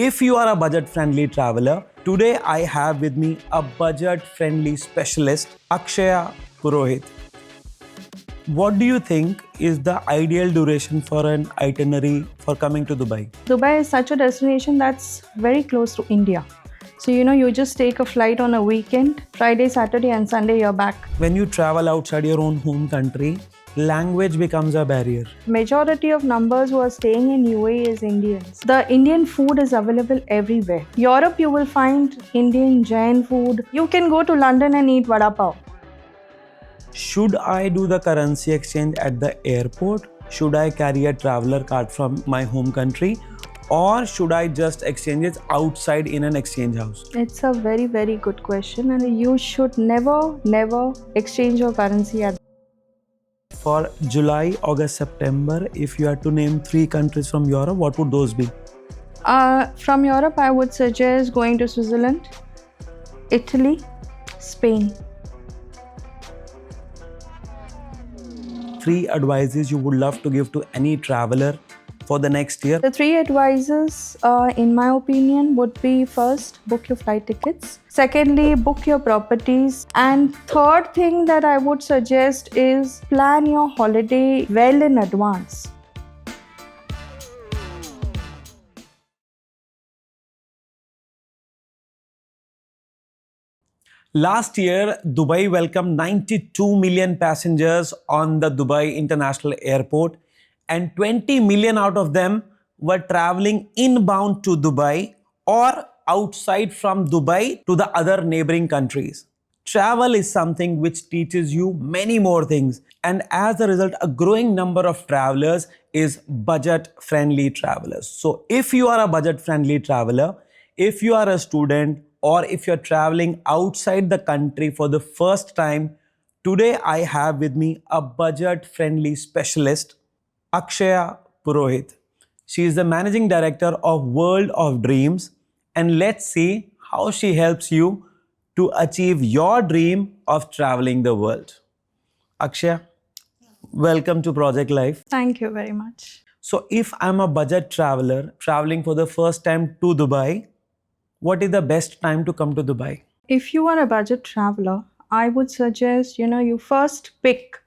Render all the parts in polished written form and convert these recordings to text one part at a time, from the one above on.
If you are a budget-friendly traveler, today I have with me a budget-friendly specialist, Akshaya Purohit. What do you think is the ideal duration for an itinerary for coming to Dubai? Dubai is such a destination that's very close to India. So, you just take a flight on a weekend, Friday, Saturday, and Sunday, you're back. When you travel outside your own home country, language becomes a barrier. Majority of numbers who are staying in UAE is Indians. The Indian food is available everywhere. Europe, you will find Indian Jain food. You can go to London and eat vada pav. Should I do the currency exchange at the airport? Should I carry a traveler card from my home country? Or should I just exchange it outside in an exchange house? It's a very, very good question, and you should never exchange your currency at. For July, August, September, if you had to name 3 countries from Europe, what would those be? From Europe, I would suggest going to Switzerland, Italy, Spain. 3 advices you would love to give to any traveler for the next year? The 3 advices, in my opinion, would be: first, book your flight tickets. Secondly, book your properties. And third thing that I would suggest is plan your holiday well in advance. Last year, Dubai welcomed 92 million passengers on the Dubai International Airport, and 20 million out of them were traveling inbound to Dubai or outside from Dubai to the other neighboring countries. Travel is something which teaches you many more things, and as a result, a growing number of travelers is budget-friendly travelers. So if you are a budget-friendly traveler, if you are a student, or if you're traveling outside the country for the first time, today I have with me a budget-friendly specialist, Akshaya Purohit. She is the managing director of World of Dreams, and let's see how she helps you to achieve your dream of traveling the world. Akshaya, welcome to Project Life. Thank you very much. So if I'm a budget traveler traveling for the first time to Dubai, what is the best time to come to Dubai? If you are a budget traveler, I would suggest, you first pick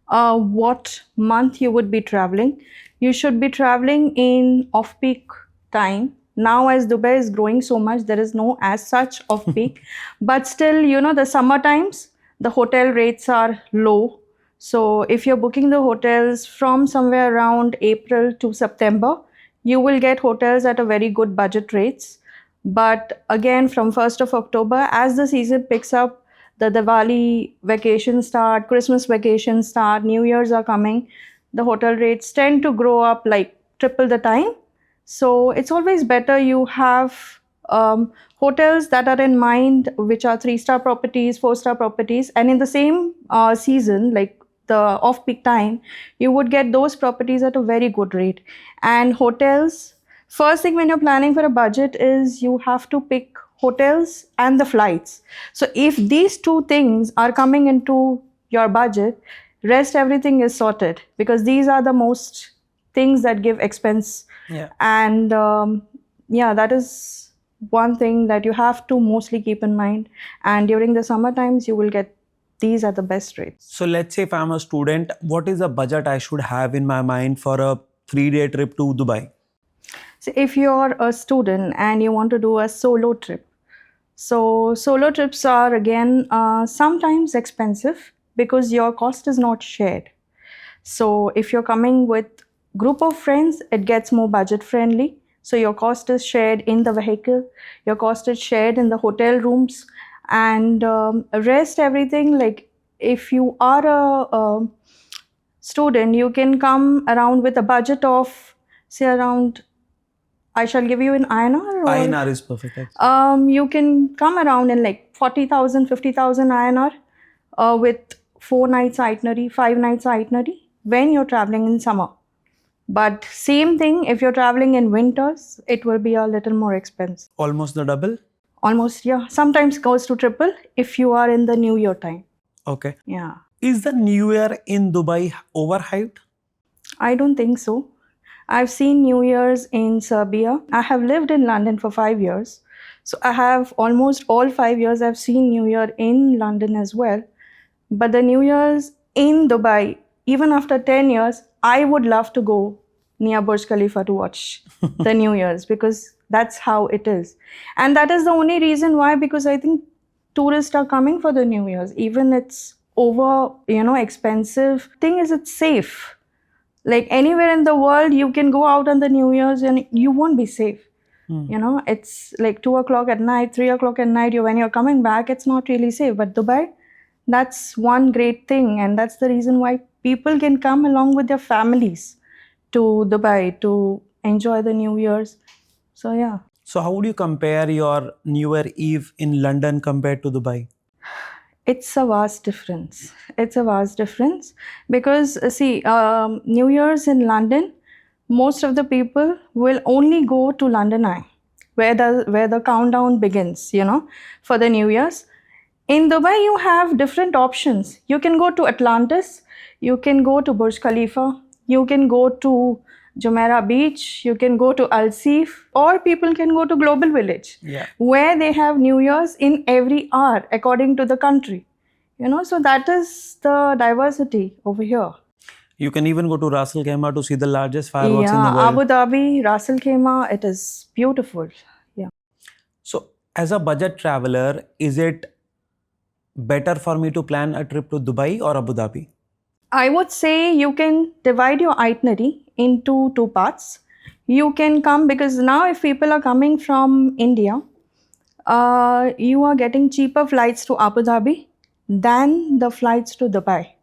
what month you would be traveling. You should be traveling in off-peak time. Now, as Dubai is growing so much, there is no as such off-peak. But still, the summer times, the hotel rates are low. So if you're booking the hotels from somewhere around April to September, you will get hotels at a very good budget rates. But again, from 1st of October, as the season picks up, the Diwali vacations start, Christmas vacations start, New Year's are coming, the hotel rates tend to grow up like triple the time. So it's always better you have hotels that are in mind, which are 3-star properties, 4-star properties, and in the same season, like the off-peak time, you would get those properties at a very good rate. And hotels, first thing when you're planning for a budget is you have to pick hotels and the flights. So if these 2 things are coming into your budget, rest everything is sorted, because these are the most things that give expense. Yeah. And that is one thing that you have to mostly keep in mind. And during the summer times, you will get these at the best rates. So let's say if I'm a student, what is the budget I should have in my mind for a 3-day trip to Dubai? So if you're a student and you want to do a solo trip, so solo trips are again sometimes expensive because your cost is not shared. So if you're coming with group of friends, it gets more budget friendly. So your cost is shared in the vehicle, your cost is shared in the hotel rooms, and rest everything, like if you are a student, you can come around with a budget of, say, around, I shall give you in INR. INR is perfect. You can come around in like 40,000, 50,000 INR with 4 nights itinerary, 5 nights itinerary when you're traveling in summer. But same thing, if you're traveling in winters, it will be a little more expensive. Almost the double? Almost, yeah. Sometimes goes to triple if you are in the New Year time. Okay. Yeah. Is the New Year in Dubai overhyped? I don't think so. I've seen New Year's in Serbia. I have lived in London for 5 years. So I have almost all 5 years I've seen New Year in London as well. But the New Year's in Dubai, even after 10 years, I would love to go near Burj Khalifa to watch the New Year's because that's how it is. And that is the only reason why, because I think tourists are coming for the New Year's. Even it's over, expensive. Thing is, it's safe. Like anywhere in the world, you can go out on the New Year's and you won't be safe. It's like 2 o'clock at night, 3 o'clock at night. When you're coming back, it's not really safe. But Dubai, that's one great thing, and that's the reason why people can come along with their families to Dubai to enjoy the New Year's. So yeah. So how would you compare your New Year Eve in London compared to Dubai? It's a vast difference. It's a vast difference because see, New Year's in London, most of the people will only go to London Eye, where the countdown begins. For the New Year's. In Dubai, you have different options. You can go to Atlantis, you can go to Burj Khalifa, you can go to Jumeirah Beach, you can go to Al Seef, or people can go to Global Village, where they have New Year's in every hour according to the country. So that is the diversity over here. You can even go to Ras Al Khaimah to see the largest fireworks in the world. Abu Dhabi, Ras Al Khaimah, it is beautiful. Yeah. So as a budget traveler, is it better for me to plan a trip to Dubai or Abu Dhabi? I would say you can divide your itinerary into two parts. You can come, because now if people are coming from India, you are getting cheaper flights to Abu Dhabi than the flights to Dubai.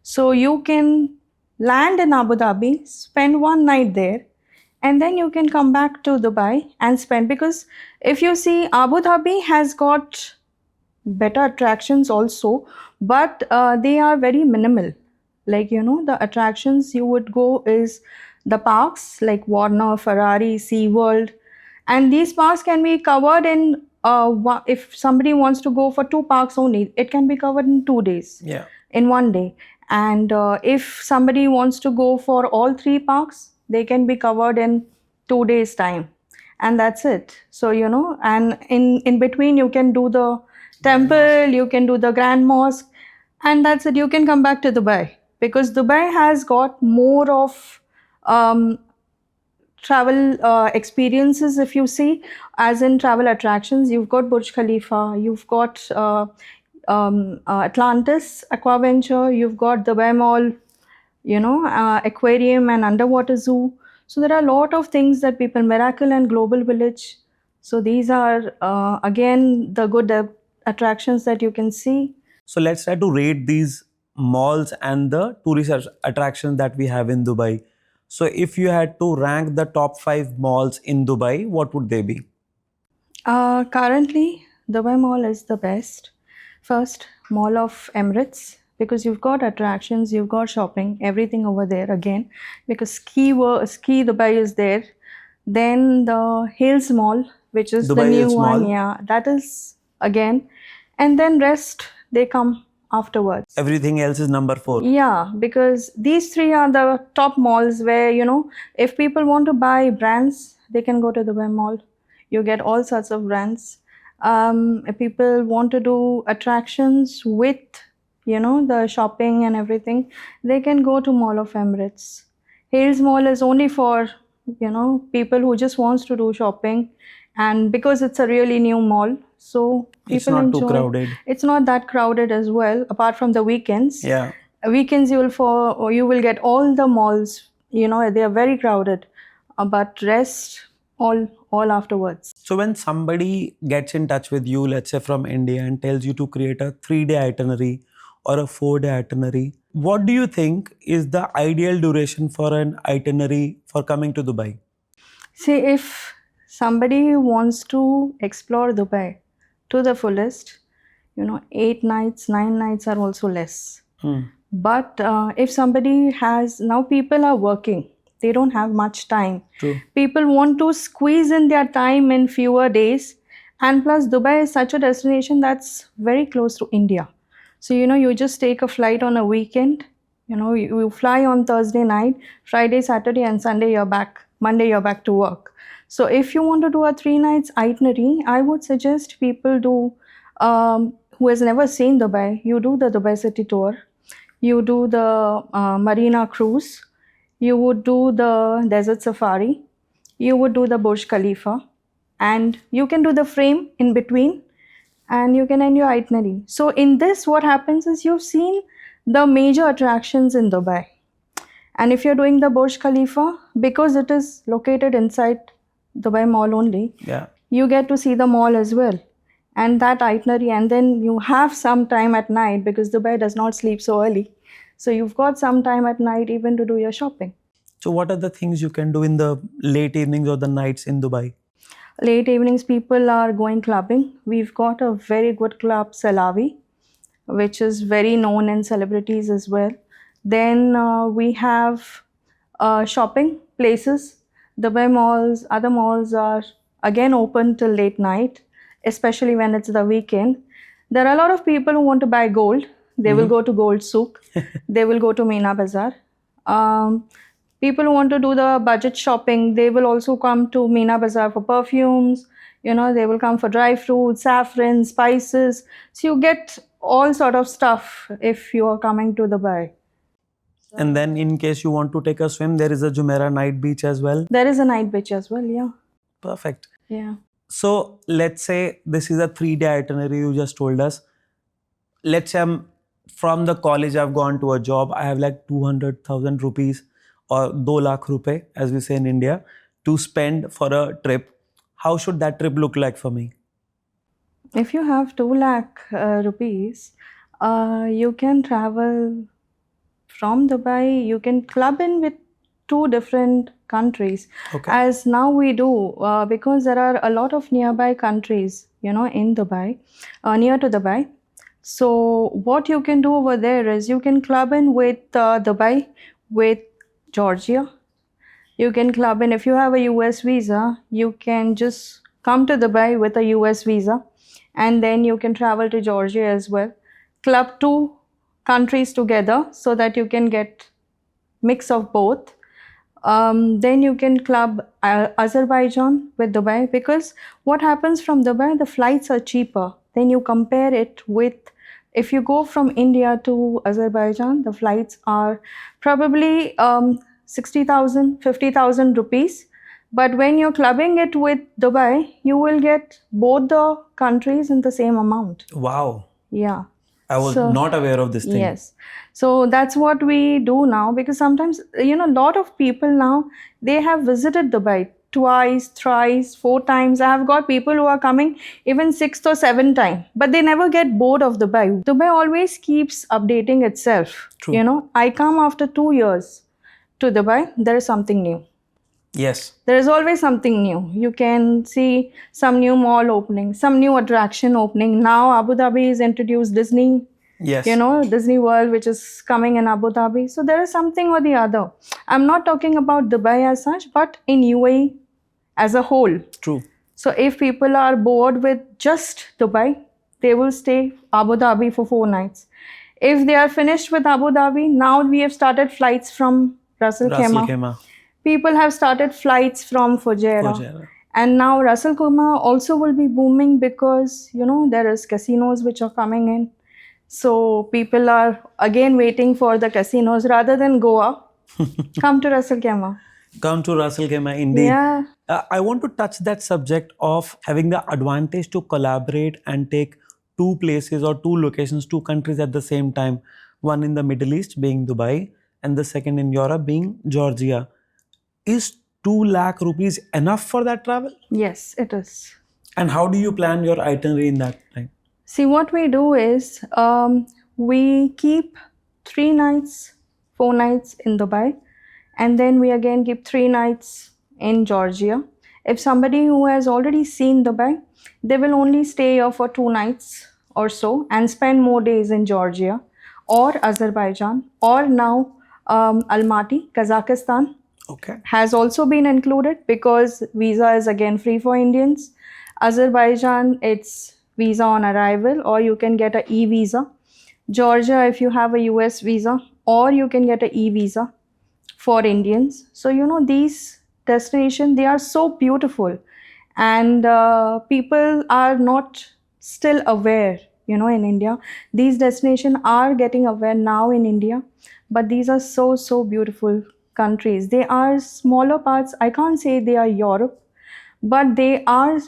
So you can land in Abu Dhabi, spend one night there, and then you can come back to Dubai and spend. Because if you see, Abu Dhabi has got better attractions also, but they are very minimal. Like, the attractions you would go is the parks like Warner, Ferrari, SeaWorld. And these parks can be covered in, if somebody wants to go for two parks only, it can be covered in 2 days, in one day. And if somebody wants to go for all three parks, they can be covered in 2 days' time. And that's it. So, and in between, you can do the temple, you can do the Grand Mosque, and that's it. You can come back to Dubai, because Dubai has got more of travel experiences. If you see, as in travel attractions, you've got Burj Khalifa, you've got Atlantis Aquaventure, you've got Dubai Mall, aquarium and underwater zoo. So there are a lot of things that people, Miracle and Global Village. So these are again the good attractions that you can see. So let's try to rate these malls and the tourist attractions that we have in Dubai. So if you had to rank the top 5 malls in Dubai, what would they be? Currently, Dubai Mall is the best. First, Mall of Emirates, because you've got attractions, you've got shopping, everything over there again, because ski Dubai is there. Then the Hills Mall, which is Dubai the new Hills one. Mall. Yeah, that is again. And then rest, they come afterwards. Everything else is number 4. Yeah, because these three are the top malls where, if people want to buy brands, they can go to the Dubai Mall. You get all sorts of brands. If people want to do attractions with, the shopping and everything, they can go to Mall of Emirates. Hales Mall is only for, people who just wants to do shopping, and because it's a really new mall, so people It's not enjoy. too crowded. It's not that crowded as well, apart from the weekends. Yeah. Weekends you will get all the malls, they are very crowded, but rest all afterwards. So when somebody gets in touch with you, let's say from India, and tells you to create a 3-day itinerary or a 4-day itinerary, what do you think is the ideal duration for an itinerary for coming to Dubai? See, if somebody wants to explore Dubai to the fullest, 8 nights, 9 nights are also less. But if somebody has, now people are working, they don't have much time. True. People want to squeeze in their time in fewer days. And plus, Dubai is such a destination that's very close to India. So, you just take a flight on a weekend You fly on Thursday night, Friday, Saturday, and Sunday you're back. Monday you're back to work. So if you want to do a 3 nights itinerary, I would suggest people do, who has never seen Dubai, you do the Dubai City tour, you do the Marina cruise, you would do the desert safari, you would do the Burj Khalifa, and you can do the frame in between, and you can end your itinerary. So in this, what happens is you've seen the major attractions in Dubai. And if you're doing the Burj Khalifa, because it is located inside Dubai Mall only, Yeah. you get to see the mall as well. And that itinerary, and then you have some time at night because Dubai does not sleep so early. So you've got some time at night even to do your shopping. So what are the things you can do in the late evenings or the nights in Dubai? Late evenings, people are going clubbing. We've got a very good club, Salavi, which is very known in celebrities as well. Then we have shopping places. Dubai malls, other malls are again open till late night, especially when it's the weekend. There are a lot of people who want to buy gold. They will go to Gold Souk. They will go to Meena Bazaar. People who want to do the budget shopping, they will also come to Meena Bazaar for perfumes. They will come for dry fruits, saffron, spices. So you get all sort of stuff if you are coming to Dubai. And then in case you want to take a swim, there is a Jumeirah night beach as well. There is a night beach as well, yeah. Perfect. Yeah. So let's say this is a 3-day itinerary you just told us. Let's say I'm from the college, I've gone to a job. I have like 200,000 rupees or 2 lakh rupees, as we say in India, to spend for a trip. How should that trip look like for me? If you have 2 lakh rupees, you can travel from Dubai. You can club in with 2 different countries. Okay. As now we do, because there are a lot of nearby countries, in Dubai, near to Dubai. So what you can do over there is you can club in with Dubai, with Georgia. You can club in, if you have a US visa, you can just come to Dubai with a US visa, and then you can travel to Georgia as well. Club 2 countries together so that you can get mix of both. Then you can club Azerbaijan with Dubai, because what happens from Dubai, the flights are cheaper. Then you compare it with, if you go from India to Azerbaijan, the flights are probably 60,000, 50,000 rupees. But when you're clubbing it with Dubai, you will get both the countries in the same amount. Wow. Yeah. I was not aware of this thing. Yes. So that's what we do now, because sometimes, a lot of people now, they have visited Dubai twice, thrice, 4 times. I have got people who are coming even 6th or 7th time, but they never get bored of Dubai. Dubai always keeps updating itself. True. I come after 2 years to Dubai, there is something new. Yes. There is always something new. You can see some new mall opening, some new attraction opening. Now Abu Dhabi has introduced Disney. Yes. Disney World, which is coming in Abu Dhabi. So there is something or the other. I'm not talking about Dubai as such, but in UAE as a whole. True. So if people are bored with just Dubai, they will stay Abu Dhabi for 4 nights. If they are finished with Abu Dhabi, now we have started flights from Ras Al Khaimah. People have started flights from Fujairah. And now Ras Al Khaimah also will be booming because, there is casinos which are coming in. So people are again waiting for the casinos rather than Goa. Come to Ras Al Khaimah. Come to Ras Al Khaimah, indeed. Yeah. I want to touch that subject of having the advantage to collaborate and take 2 places or 2 locations, 2 countries at the same time. One in the Middle East being Dubai, and the second in Europe being Georgia. Is 2 lakh rupees enough for that travel? Yes, it is. And how do you plan your itinerary in that time? See, what we do is we keep 3 nights, 4 nights in Dubai, and then we again keep 3 nights in Georgia. If somebody who has already seen Dubai, they will only stay here for 2 nights or so and spend more days in Georgia or Azerbaijan, or now Almaty, Kazakhstan. Okay. Has also been included because visa is again free for Indians. Azerbaijan, it's visa on arrival, or you can get an e-visa. Georgia, if you have a US visa, or you can get a e-visa for Indians. So, these destinations, they are so beautiful, and people are not still aware, in India. These destinations are getting aware now in India, but these are so, so beautiful countries. They are smaller parts. I can't say they are Europe, but they are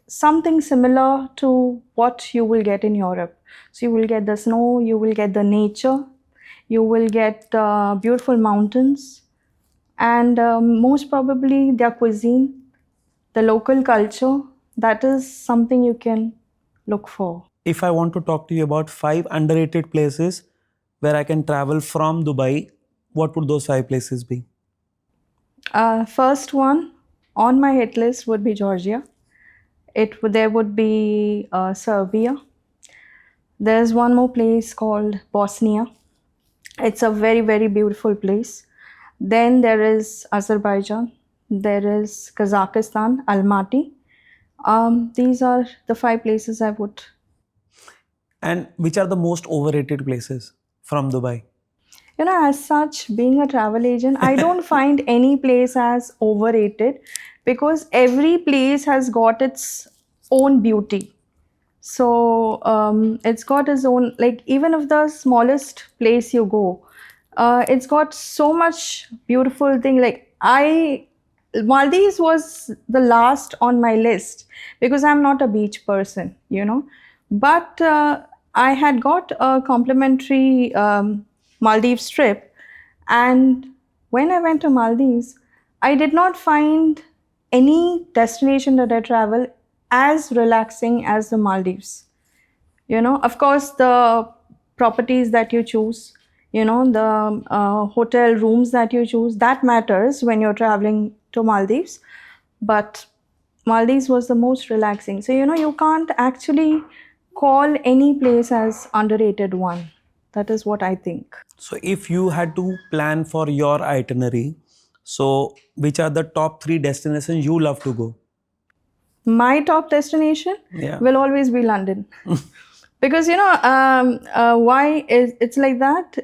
something similar to what you will get in Europe. So you will get the snow, you will get the nature, you will get beautiful mountains, and most probably their cuisine, the local culture. That is something you can look for. If I want to talk to you about 5 underrated places where I can travel from Dubai, what would those 5 places be? First one on my hit list would be Georgia. There would be Serbia. There's one more place called Bosnia. It's a very, very beautiful place. Then there is Azerbaijan. There is Kazakhstan, Almaty. These are the 5 places I would. And which are the most overrated places from Dubai? As such, being a travel agent, I don't find any place as overrated because every place has got its own beauty. So it's got its own, like, even if the smallest place you go, it's got so much beautiful thing. Like, Maldives was the last on my list because I'm not a beach person, but I had got a complimentary Maldives trip, and when I went to Maldives, I did not find any destination that I travel as relaxing as the Maldives. Of course, the properties that you choose, the hotel rooms that you choose, that matters when you're traveling to Maldives. But Maldives was the most relaxing. So, you can't actually call any place as underrated one. That is what I think. So, if you had to plan for your itinerary, so which are the top 3 destinations you love to go? My top destination Yeah. will always be London. Because why is it's like that?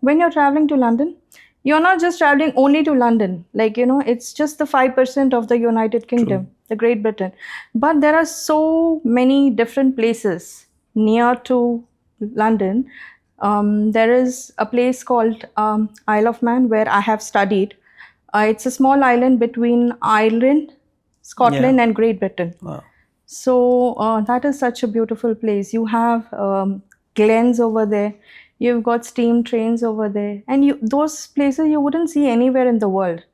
When you're traveling to London, you're not just traveling only to London. Like, it's just the 5% of the United Kingdom, the Great Britain. But there are so many different places near to London. There is a place called Isle of Man where I have studied. It's a small island between Ireland, Scotland, and Great Britain. Wow. So that is such a beautiful place. You have glens over there. You've got steam trains over there, and those places you wouldn't see anywhere in the world.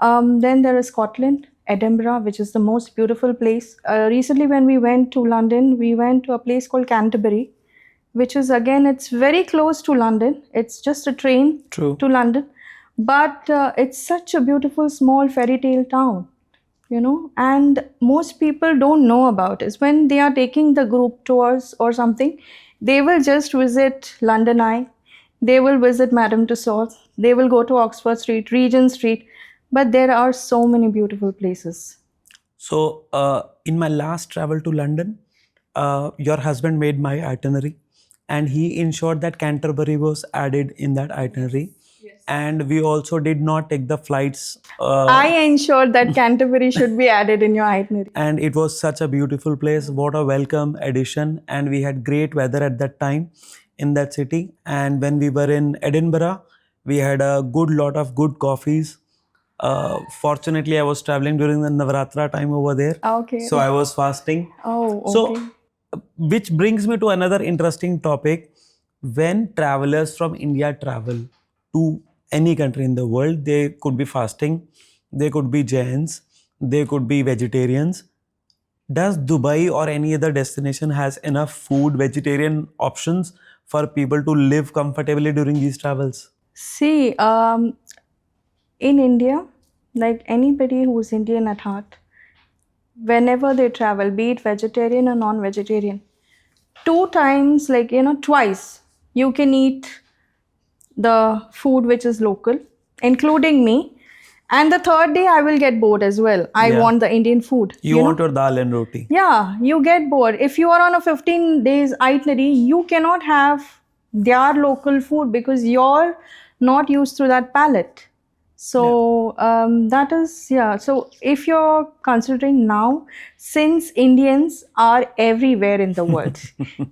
Then there is Scotland, Edinburgh, which is the most beautiful place. Recently, when we went to London, we went to a place called Canterbury, which is, again, it's very close to London. It's just a train True. to London, but it's such a beautiful small fairy tale town. And most people don't know about it. When they are taking the group tours or something, they will just visit London Eye, they will visit Madame Tussauds, they will go to Oxford Street, Regent Street, but there are so many beautiful places. So, in my last travel to London, your husband made my itinerary and he ensured that Canterbury was added in that itinerary. Yes. And we also did not take the flights. I ensured that Canterbury should be added in your itinerary. And it was such a beautiful place. What a welcome addition. And we had great weather at that time in that city. And when we were in Edinburgh, we had a good lot of good coffees. Fortunately, I was traveling during the Navratra time over there. Okay. So I was fasting. Oh, okay. So, which brings me to another interesting topic. When travelers from India travel to any country in the world, they could be fasting, they could be Jains, they could be vegetarians. Does Dubai or any other destination has enough food, vegetarian options for people to live comfortably during these travels? See, in India, like anybody who's Indian at heart, whenever they travel, be it vegetarian or non-vegetarian, 2 times, twice, you can eat the food which is local, including me. And the third day, I will get bored as well. I want the Indian food. You want your dal and roti. Yeah, you get bored. If you are on a 15 days itinerary, you cannot have their local food because you're not used to that palate. Yeah. So that is, yeah. So if you're considering now, since Indians are everywhere in the world,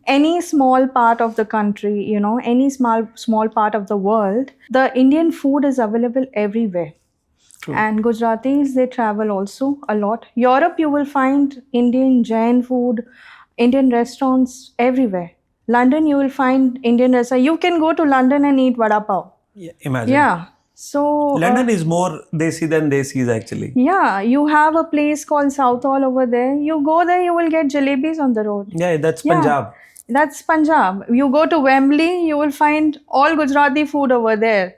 any small part of the country, any small part of the world, the Indian food is available everywhere. True. And Gujaratis, they travel also a lot. Europe, you will find Indian Jain food, Indian restaurants everywhere. London, you will find Indian restaurants. You can go to London and eat vada pav. Yeah, imagine. Yeah. So, London is more desi than desis actually. yeah, you have a place called Southall over there. You go there, you will get jalebis on the road. Yeah, that's Yeah, Punjab. that's Punjab. You go to Wembley, you will find all Gujarati food over there.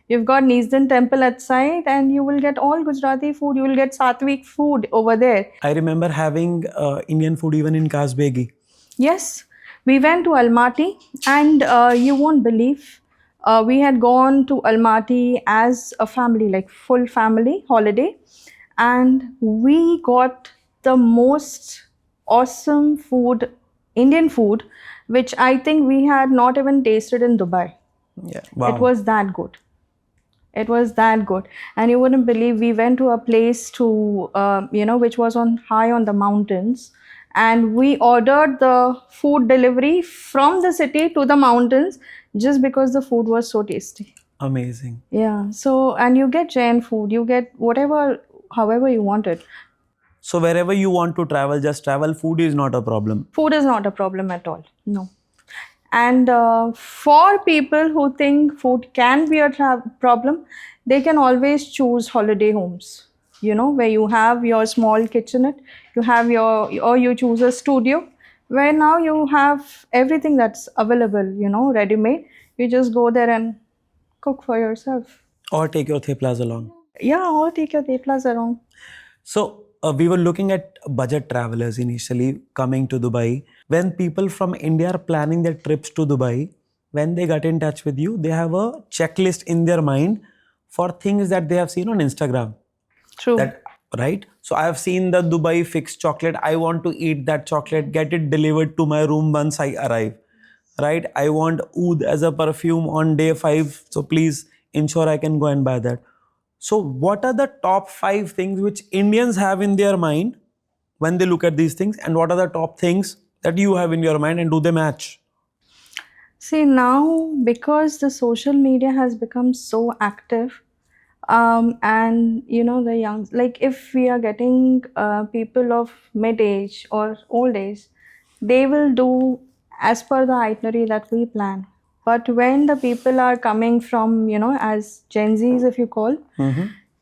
You've got Neasden Temple at side, and you will get all Gujarati food. You will get Sattvic food over there. I remember having Indian food even in Kazbegi. Yes, we went to Almaty, and you won't believe, we had gone to Almaty as a family, like full family holiday, and we got the most awesome food, Indian food, which I think we had not even tasted in Dubai. Yeah, It wow. was that good. It was that good. And you wouldn't believe, we went to a place which was on high on the mountains. And we ordered the food delivery from the city to the mountains just because the food was so tasty. Amazing. Yeah. So, and you get Jain food, you get whatever, however you want it. So wherever you want to travel, just travel. Food is not a problem. Food is not a problem at all. No. And for people who think food can be a problem, they can always choose holiday homes, where you have your small kitchenette, you have or you choose a studio, where now you have everything that's available, ready made. You just go there and cook for yourself. Or take your theplas along. Yeah, or take your teplas around. So we were looking at budget travelers initially coming to Dubai. When people from India are planning their trips to Dubai, when they get in touch with you, they have a checklist in their mind for things that they have seen on Instagram. True. That right? So I have seen the Dubai fixed chocolate. I want to eat that chocolate, get it delivered to my room once I arrive. Right? I want oud as a perfume on day 5. So please ensure I can go and buy that. So, what are the top 5 things which Indians have in their mind when they look at these things, and what are the top things that you have in your mind, and do they match? See, now because the social media has become so active, and the young, like if we are getting people of mid age or old age, they will do as per the itinerary that we plan. But when the people are coming from, as Gen Zs, if you call,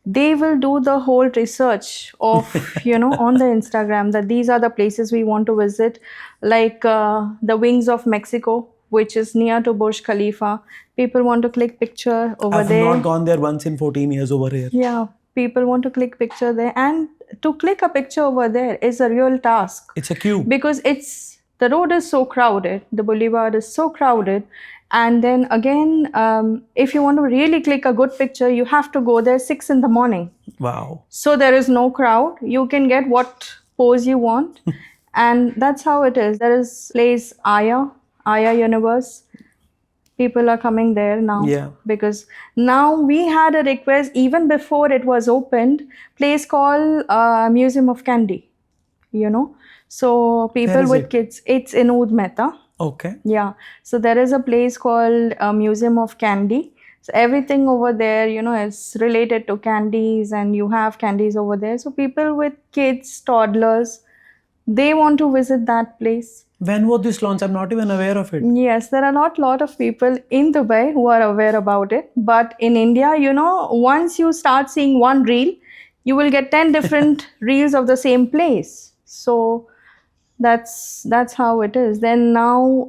they will do the whole research of, on the Instagram, that these are the places we want to visit, like the wings of Mexico, which is near to Burj Khalifa. People want to click picture over I've there. not gone there once in 14 years over here. Yeah, people want to click picture there, and to click a picture over there is a real task. It's a queue. Because the road is so crowded, the boulevard is so crowded, and then again, if you want to really click a good picture, you have to go there 6 in the morning. Wow. So there is no crowd. You can get what pose you want, and that's how it is. There is place Aya Universe. People are coming there now. Yeah. Because now we had a request even before it was opened, place called Museum of Candy. So people is with it? kids, it's in Oud Mehta. Okay. Yeah. So there is a place called Museum of Candy. So everything over there, is related to candies, and you have candies over there. So people with kids, toddlers, they want to visit that place. When was this launch? I'm not even aware of it. Yes, there are not a lot of people in Dubai who are aware about it. But in India, once you start seeing one reel, you will get 10 different reels of the same place. So that's how it is. Then now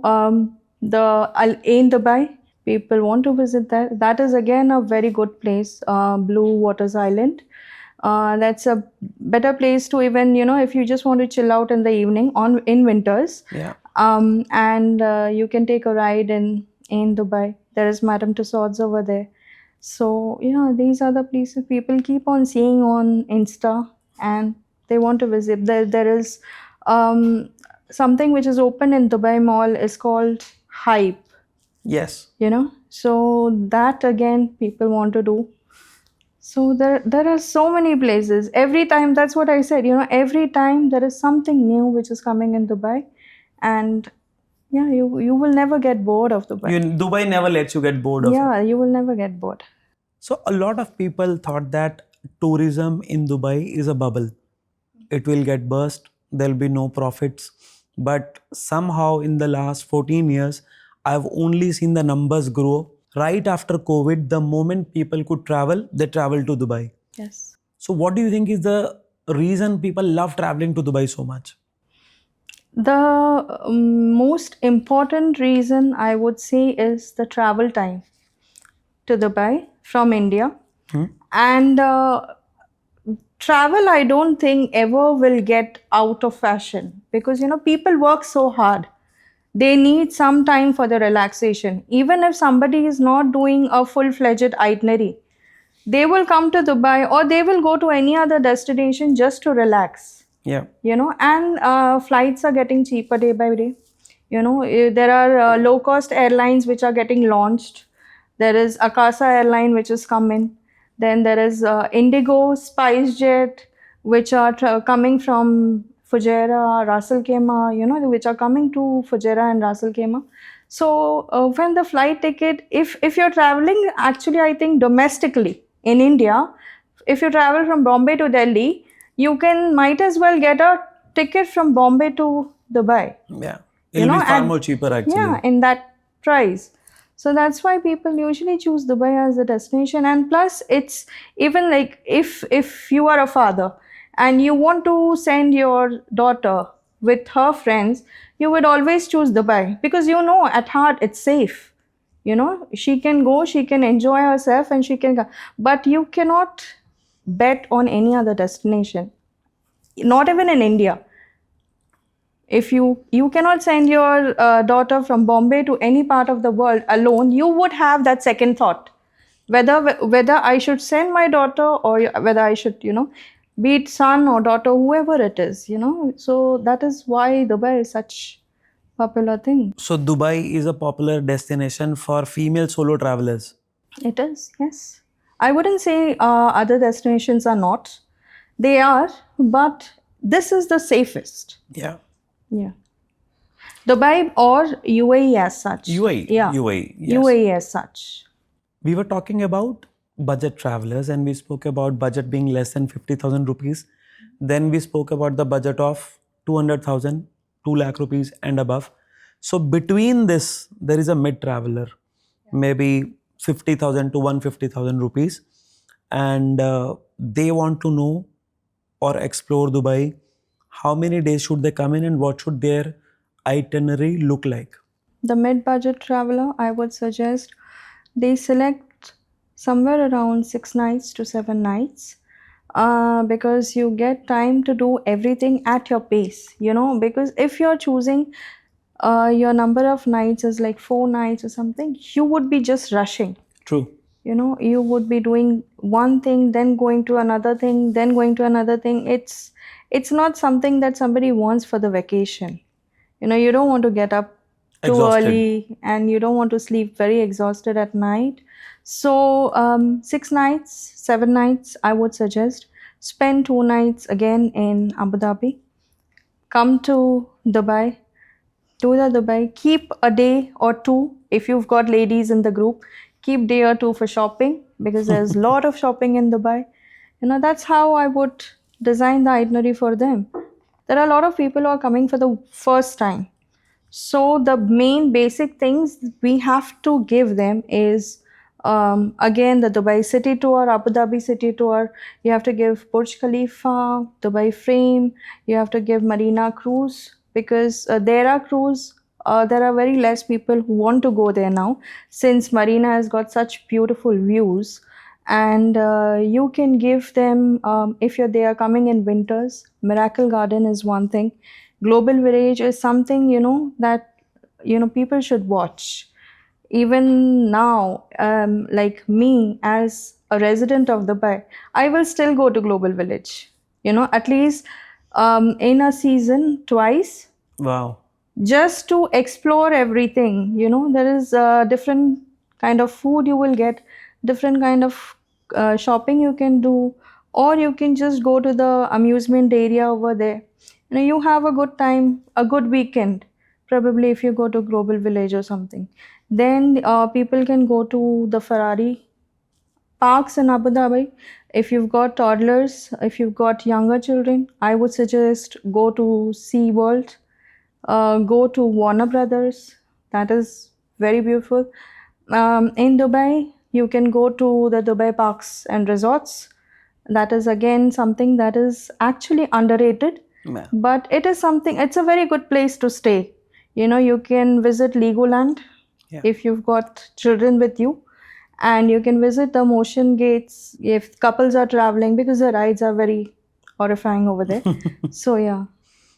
in Dubai, people want to visit that. That is again a very good place, Blue Waters Island. That's a better place to even, if you just want to chill out in the evening in winters. Yeah. And you can take a ride in Dubai. There is Madame Tussauds over there. So yeah, these are the places people keep on seeing on Insta, and they want to visit. There is something which is open in Dubai Mall is called Hype. Yes. So that again people want to do. So there are so many places. Every time, that's what I said, every time there is something new which is coming in Dubai. And yeah, you will never get bored of Dubai. Dubai never lets you get bored of it. Yeah, you will never get bored. So a lot of people thought that tourism in Dubai is a bubble. It will get burst, there'll be no profits. But somehow in the last 14 years, I've only seen the numbers grow. Right after COVID, the moment people could travel, they traveled to Dubai. Yes. So what do you think is the reason people love traveling to Dubai so much? The most important reason I would say is the travel time to Dubai from India. And travel, I don't think ever will get out of fashion, because people work so hard. They need some time for the relaxation. Even if somebody is not doing a full-fledged itinerary, they will come to Dubai or they will go to any other destination just to relax. Yeah. And flights are getting cheaper day by day. There are low cost airlines which are getting launched. There is Akasa airline which is coming. Then there is Indigo, SpiceJet, which are coming from Fujairah, Ras Al Khaimah, which are coming to Fujairah and Ras Al Khaimah. So when the flight ticket, if you're traveling, actually I think domestically in India, if you travel from Bombay to Delhi, you can might as well get a ticket from Bombay to Dubai. Yeah. It'll be far more cheaper actually. Yeah, in that price. So that's why people usually choose Dubai as a destination. And plus, it's even like if you are a father and you want to send your daughter with her friends, you would always choose Dubai, because at heart it's safe. She can go, she can enjoy herself, and she can go. But you cannot bet on any other destination, not even in India. If you cannot send your daughter from Bombay to any part of the world alone, you would have that second thought, whether I should send my daughter, or whether I should, be it son or daughter, whoever it is. So that is why Dubai is such popular thing. So Dubai is a popular destination for female solo travelers. It is, yes. I wouldn't say other destinations are not. They are, but this is the safest. Yeah. Yeah. Dubai or UAE as such. UAE. Yeah. UAE. Yes. UAE as such. We were talking about budget travelers and we spoke about budget being less than 50,000 rupees. Then we spoke about the budget of 200,000, 2 lakh rupees and above. So between this, there is a mid traveler, maybe 50,000 to 150,000 rupees. And they want to know or explore Dubai. How many days should they come in and what should their itinerary look like? The mid-budget traveler, I would suggest they select somewhere around 6 nights to 7 nights, because you get time to do everything at your pace, because if you're choosing your number of nights is like 4 nights or something, you would be just rushing. True. You would be doing one thing, then going to another thing, then going to another thing. It's not something that somebody wants for the vacation. You don't want to get up too Exhausted. early, and you don't want to sleep very exhausted at night. So 6 nights, 7 nights, I would suggest. Spend 2 nights again in Abu Dhabi. Come to Dubai. Do the Dubai. Keep a day or two, if you've got ladies in the group, keep day or two for shopping, because there's a lot of shopping in Dubai. That's how I would design the itinerary for them. There are a lot of people who are coming for the first time. So the main basic things we have to give them is, again, the Dubai city tour, Abu Dhabi city tour. You have to give Burj Khalifa, Dubai frame. You have to give Marina cruise, because there are very less people who want to go there now, since Marina has got such beautiful views. And you can give them, if they are coming in winters, Miracle Garden is one thing. Global Village is something, that people should watch. Even now, like me as a resident of Dubai, I will still go to Global Village, at least in a season twice. Wow. just to explore everything. There is different kind of food you will get, different kind of shopping you can do, or you can just go to the amusement area over there. You have a good time, a good weekend. Probably if you go to Global Village or something, then people can go to the Ferrari parks in Abu Dhabi. If you've got toddlers, if you've got younger children, I would suggest go to SeaWorld, go to Warner Brothers. That is very beautiful. In Dubai, you can go to the Dubai Parks and Resorts. That is again something that is actually underrated, Yeah. but it is something, it's a very good place to stay. You can visit Legoland Yeah. if you've got children with you, and you can visit the motion gates if couples are traveling, because the rides are very horrifying over there. So, yeah,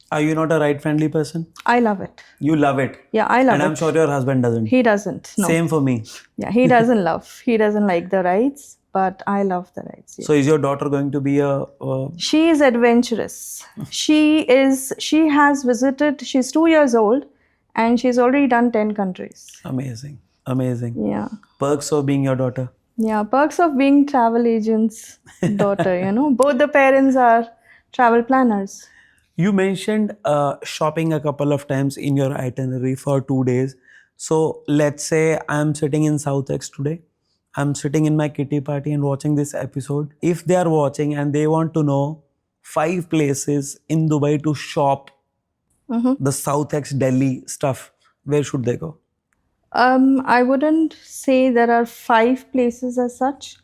Are you not a ride friendly person? I love it. You love it. Yeah, I love And I'm it. sure your husband doesn't. He doesn't. No. Same for me. Yeah, he doesn't love. He doesn't like the rides, but I love the rides. Yeah. So is your daughter going to be a She is adventurous. She has visited, she's 2 years old, and she's already done 10 countries. amazing, amazing. Yeah. Perks of being your daughter. Yeah, perks of being travel agent's daughter, Both the parents are travel planners. You mentioned shopping a couple of times in your itinerary for 2 days. So let's say I'm sitting in South X today. I'm sitting in my kitty party and watching this episode. If they are watching and they want to know 5 places in Dubai to shop the South X Delhi stuff, where should they go? I wouldn't say there are 5 places as such.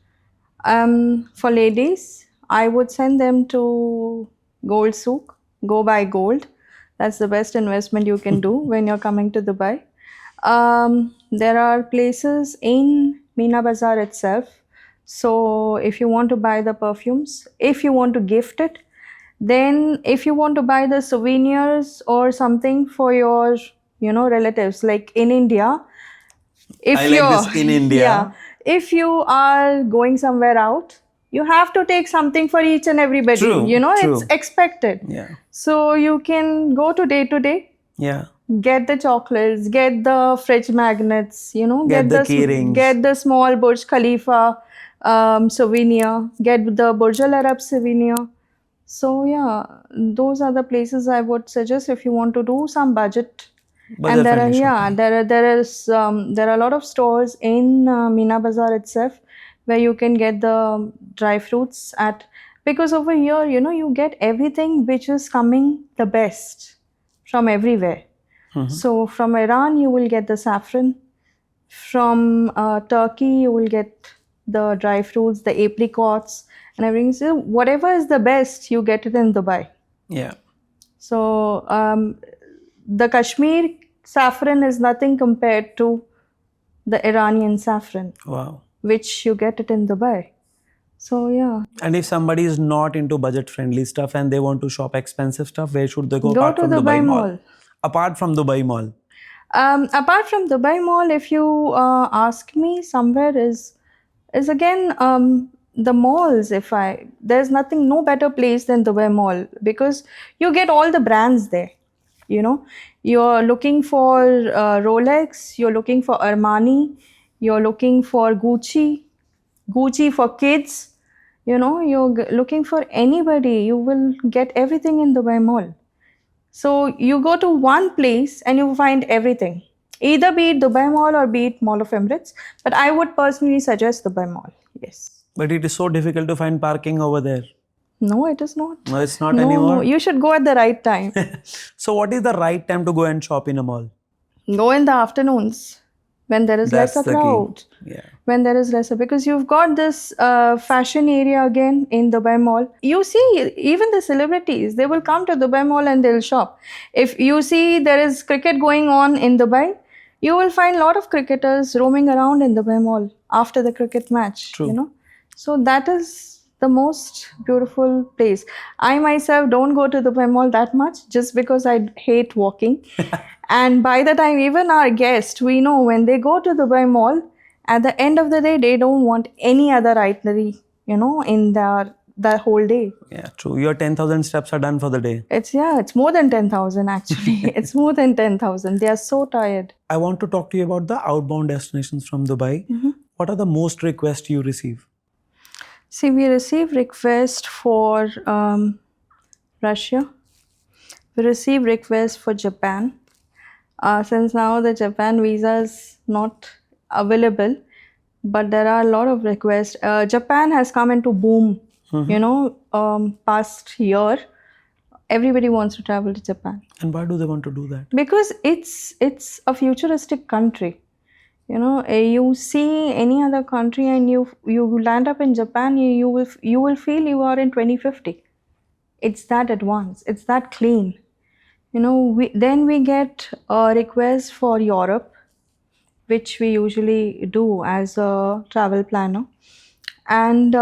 For ladies, I would send them to Gold Souk. Go buy gold. That's the best investment you can do when you're coming to Dubai. There are places in Meena Bazaar itself. So if you want to buy the perfumes, if you want to gift it, then if you want to buy the souvenirs or something for your, relatives, like in India, if I like you're this in India. yeah, if you are going somewhere out, you have to take something for each and everybody. True, true. It's expected. Yeah. So you can go to day, Yeah. get the chocolates, get the fridge magnets, Get the key rings. get the small Burj Khalifa souvenir, get the Burj Al Arab souvenir. So yeah, those are the places I would suggest if you want to do some budget. And there are there are a lot of stores in Meena Bazaar itself where you can get the dry fruits at, because over here you get everything which is coming the best from everywhere. So from Iran you will get the saffron, from Turkey you will get the dry fruits, the apricots and everything. So whatever is the best, you get it in Dubai. Yeah. So the Kashmir saffron is nothing compared to the Iranian saffron, Wow. which you get it in Dubai. So yeah, And if somebody is not into budget friendly stuff and they want to shop expensive stuff, where should they go, go apart to from Dubai Mall. Apart from Dubai Mall. Apart from Dubai Mall, if you ask me, somewhere is again the malls. There's nothing, no better place than Dubai Mall, because you get all the brands there. You're looking for Rolex, you're looking for Armani, you're looking for Gucci for kids. You're looking for anybody, you will get everything in Dubai Mall. So you go to one place and you find everything. Either be it Dubai Mall or be it Mall of Emirates. But I would personally suggest Dubai Mall. Yes. But it is so difficult to find parking over there. No, it is not. No, it's not No, anymore. you should go at the right time. So what is the right time to go and shop in a mall? Go in the afternoons when there is That's lesser the key. crowd. Yeah. When there is lesser, because you've got this fashion area again in Dubai Mall. You see, even the celebrities, they will come to Dubai Mall and they'll shop. If you see there is cricket going on in Dubai, you will find a lot of cricketers roaming around in Dubai Mall after the cricket match. True. So that is the most beautiful place. I myself don't go to Dubai Mall that much, just because I hate walking. And by the time even our guests, we know when they go to Dubai Mall, at the end of the day, they don't want any other itinerary, in their that whole day. Yeah, true. Your 10,000 steps are done for the day. It's more than 10,000 actually. It's more than 10,000. They are so tired. I want to talk to you about the outbound destinations from Dubai. What are the most requests you receive? See, we receive requests for Russia. We receive requests for Japan. Since now the Japan visa is not available, but there are a lot of requests. Japan has come into boom, past year. Everybody wants to travel to Japan And why do they want to do that? because it's a futuristic country. You see any other country and you land up in Japan, you will feel you are in 2050. It's that advanced. It's that clean. Then we get a request for Europe, which we usually do as a travel planner. And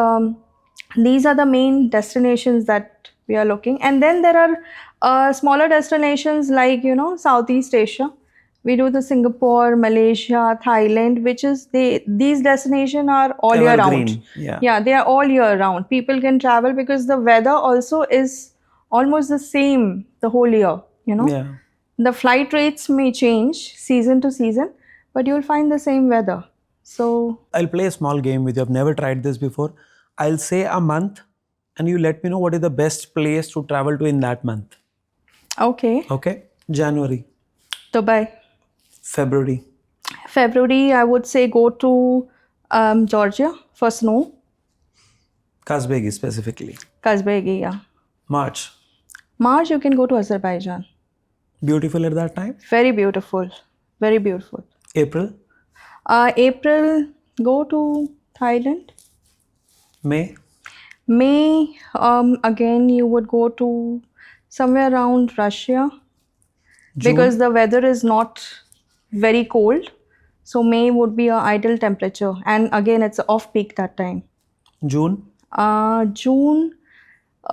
these are the main destinations that we are looking. And then there are smaller destinations like, Southeast Asia. We do the Singapore, Malaysia, Thailand, which is these destinations are all year Evergreen, round. yeah. Yeah, they are all year round. People can travel because the weather also is almost the same the whole year, Yeah. The flight rates may change season to season, but you'll find the same weather. So, I'll play a small game with you. I've never tried this before. I'll say a month and you let me know what is the best place to travel to in that month. okay, Okay? January, Dubai. February, February, I would say go to Georgia for snow. Kazbegi specifically. Kazbegi, yeah. March, March, you can go to Azerbaijan. beautiful at that time. Very beautiful. Very beautiful. April, April, go to Thailand. May, May, again, you would go to somewhere around Russia June, because the weather is not very cold. So May would be a ideal temperature. And again, it's off peak that time. June. June,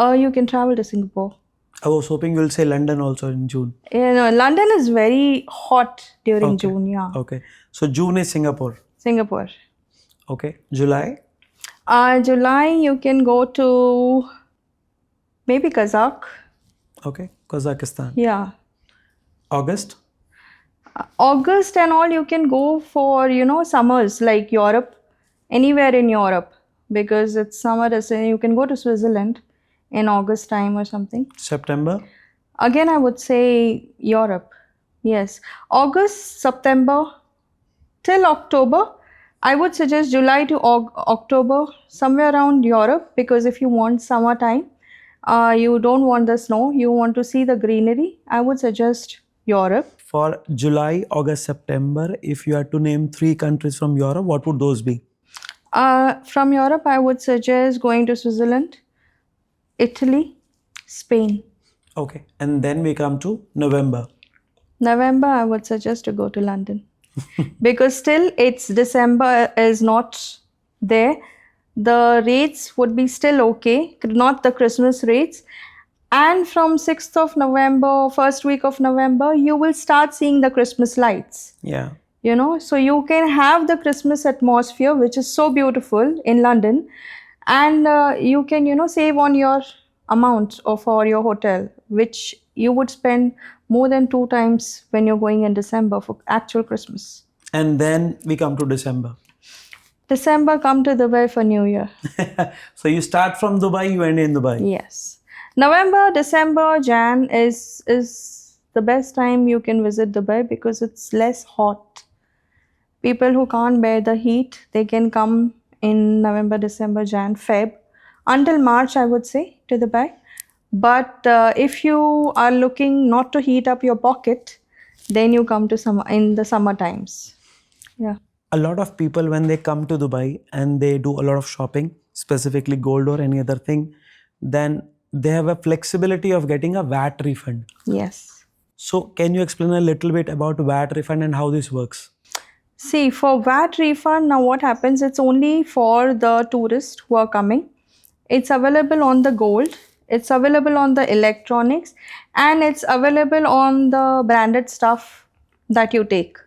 you can travel to Singapore. I was hoping you'll say London also in June. London is very hot during Okay. June, yeah. Okay. So June is Singapore. Singapore. Okay. July, July, you can go to maybe Kazakh. okay. Kazakhstan. Yeah. August, August and all, you can go for, summers like Europe, anywhere in Europe because it's summer. You can go to Switzerland in August time or something. September, Again, I would say Europe. Yes. August, September till October. I would suggest July to October, somewhere around Europe, because if you want summertime, you don't want the snow, you want to see the greenery, I would suggest Europe. for July, August, September, if you had to name 3 countries from Europe, what would those be? From Europe, I would suggest going to Switzerland, Italy, Spain. Okay. And then we come to November. November, I would suggest to go to London because still it's December is not there. The rates would be still okay, not the Christmas rates. And from 6th of November, first week of November, you will start seeing the Christmas lights. Yeah. So you can have the Christmas atmosphere, which is so beautiful in London, and you can save on your amount for your hotel, which you would spend more than 2 times when you're going in December for actual Christmas. And then we come to December. December, come to Dubai for New Year. So you start from Dubai, you end in Dubai. Yes. November, December, Jan is the best time you can visit Dubai because it's less hot. People who can't bear the heat, they can come in November, December, Jan, Feb, until March, I would say, to Dubai. But if you are looking not to heat up your pocket, then you come to summer in the summer times. Yeah. A lot of people, when they come to Dubai and they do a lot of shopping, specifically gold or any other thing, then they have a flexibility of getting a VAT refund. Yes. So can you explain a little bit about VAT refund and how this works? See, for VAT refund, now what happens, it's only for the tourists who are coming. It's available on the gold, it's available on the electronics, and it's available on the branded stuff that you take.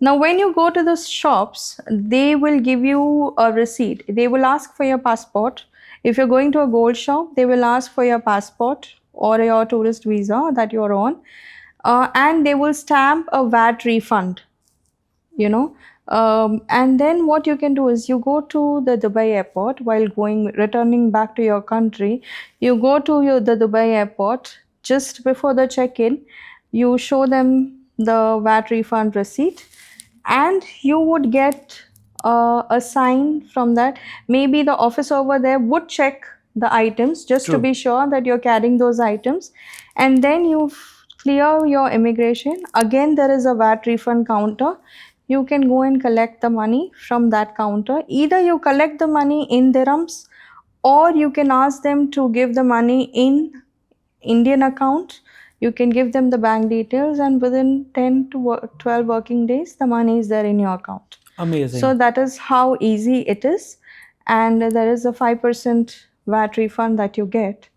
Now, when you go to the shops, they will give you a receipt. They will ask for your passport. If you're going to a gold shop, they will ask for your passport or your tourist visa that you're on, and they will stamp a VAT refund, you know. And then what you can do is you go to the Dubai airport while returning back to your country. You go to the Dubai airport just before the check-in. You show them the VAT refund receipt, and you would get a sign from that. Maybe the office over there would check the items just to True. be sure that you're carrying those items, and then you clear your immigration. Again, there is a VAT refund counter. You can go and collect the money from that counter. Either you collect the money in dirhams, or you can ask them to give the money in Indian account. You can give them the bank details, and within 10 to 12 working days, the money is there in your account. Amazing. So that is how easy it is. And there is a 5% VAT refund that you get.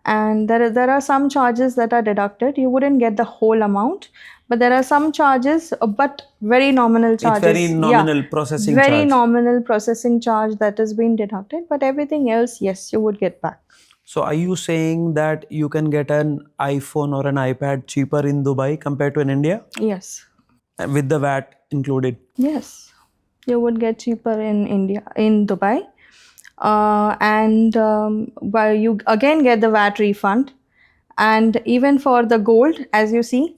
And there are some charges that are deducted. You wouldn't get the whole amount, but there are some charges, but very nominal charges. It's very nominal processing very charge. nominal processing charge that is being deducted, but everything else, yes, you would get back. So are you saying that you can get an iPhone or an iPad cheaper in Dubai compared to in India Yes. with the VAT included? Yes, you would get cheaper in India, in Dubai. Well, you again get the VAT refund. And even for the gold, as you see,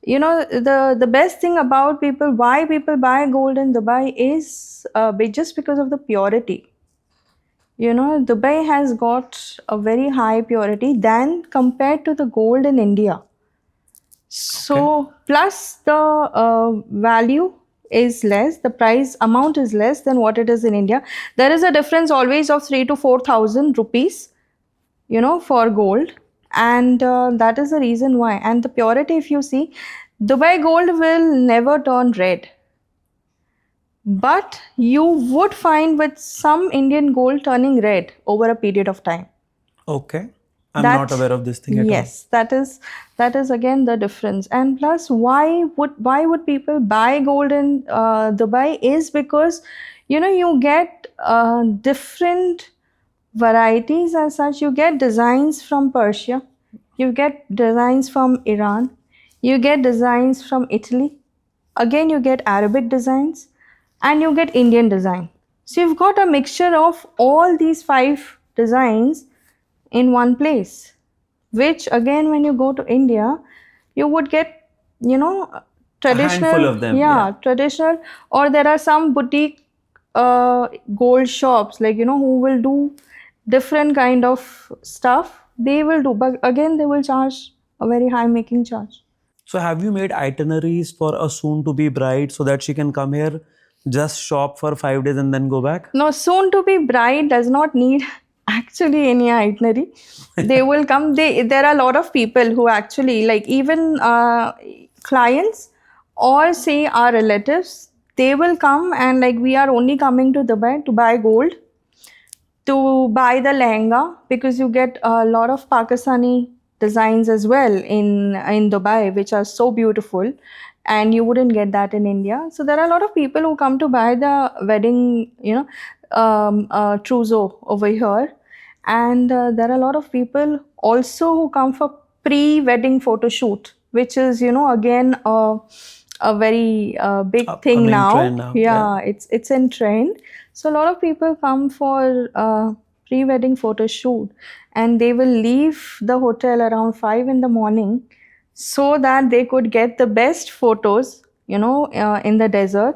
the best thing about people, why people buy gold in Dubai is just because of the purity. Dubai has got a very high purity than compared to the gold in India. So, plus the value is less, the price amount is less than what it is in India. There is a difference always of 3 to 4,000 rupees, for gold. And that is the reason why. And the purity, if you see, Dubai gold will never turn red. But you would find with some Indian gold turning red over a period of time. Okay. I'm not aware of this thing at all. Yes, that is again the difference. And plus, why would people buy gold in Dubai is because you get different varieties as such. You get designs from Persia, you get designs from Iran, you get designs from Italy, again you get Arabic designs, and you get Indian design. So you've got a mixture of all these 5 designs in one place, which again when you go to India, you would get traditional, handful of them, yeah. traditional, or there are some boutique gold shops, like who will do different kind of stuff. They will do, but again they will charge a very high making charge. So have you made itineraries for a soon to be bride so that she can come here, just shop for 5 days and then go back? No, soon to be bride does not need actually any itinerary. They will come. There are a lot of people who actually, like, even clients or say our relatives, they will come and, like, we are only coming to Dubai to buy gold, to buy the lehenga, because you get a lot of Pakistani designs as well in Dubai, which are so beautiful, and you wouldn't get that in India. So there are a lot of people who come to buy the wedding, trousseau over here. And there are a lot of people also who come for pre-wedding photo shoot, which is, again, a very big thing Upcoming now. trend now, Yeah, it's in trend. So a lot of people come for pre-wedding photo shoot, and they will leave the hotel around 5 in the morning so that they could get the best photos, in the desert.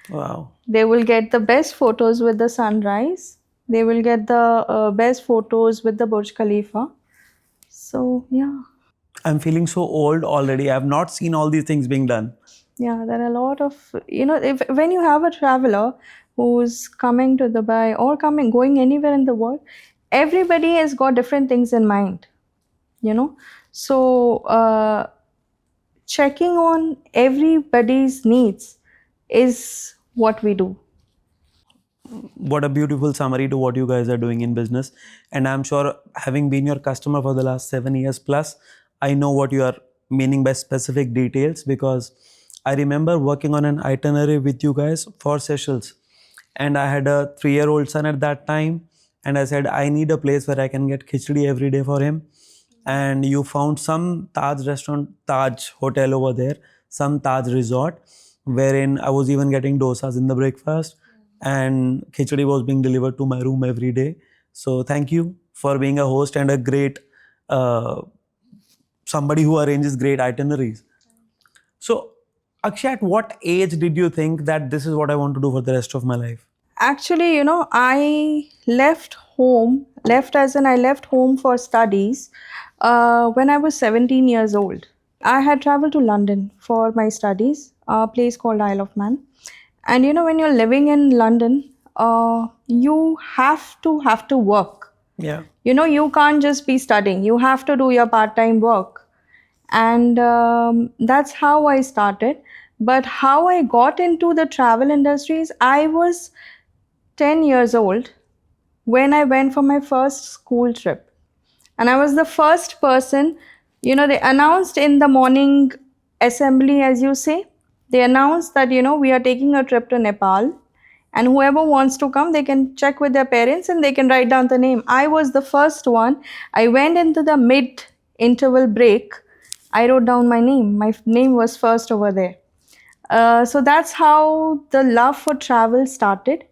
Wow. They will get the best photos with the sunrise. They will get the best photos with the Burj Khalifa. So, yeah. I'm feeling so old already. I have not seen all these things being done. Yeah, there are a lot of, when you have a traveler who's coming to Dubai or going anywhere in the world, everybody has got different things in mind, So, checking on everybody's needs is what we do. What a beautiful summary to what you guys are doing in business. And I'm sure, having been your customer for the last 7 years plus, I know what you are meaning by specific details, because I remember working on an itinerary with you guys for Seychelles, and I had a 3-year-old son at that time, and I said, I need a place where I can get khichdi every day for him. And you found some Taj restaurant, Taj hotel over there, some Taj resort, wherein I was even getting dosas in the breakfast, and khichdi was being delivered to my room every day. So thank you for being a host and a great uh, somebody who arranges great itineraries. So, Akshay, at what age did you think that this is what I want to do for the rest of my life? Actually, I left as in I left home for studies when I was 17 years old. I had traveled to London for my studies, a place called Isle of Man. And when you're living in London, you have to work. Yeah. You can't just be studying. You have to do your part-time work. And that's how I started. But how I got into the travel industries, I was 10 years old when I went for my first school trip. And I was the first person, they announced in the morning assembly, as you say, they announced that, we are taking a trip to Nepal. And whoever wants to come, they can check with their parents and they can write down the name. I was the first one. I went into the mid interval break. I wrote down my name. My name was first over there. So that's how the love for travel started.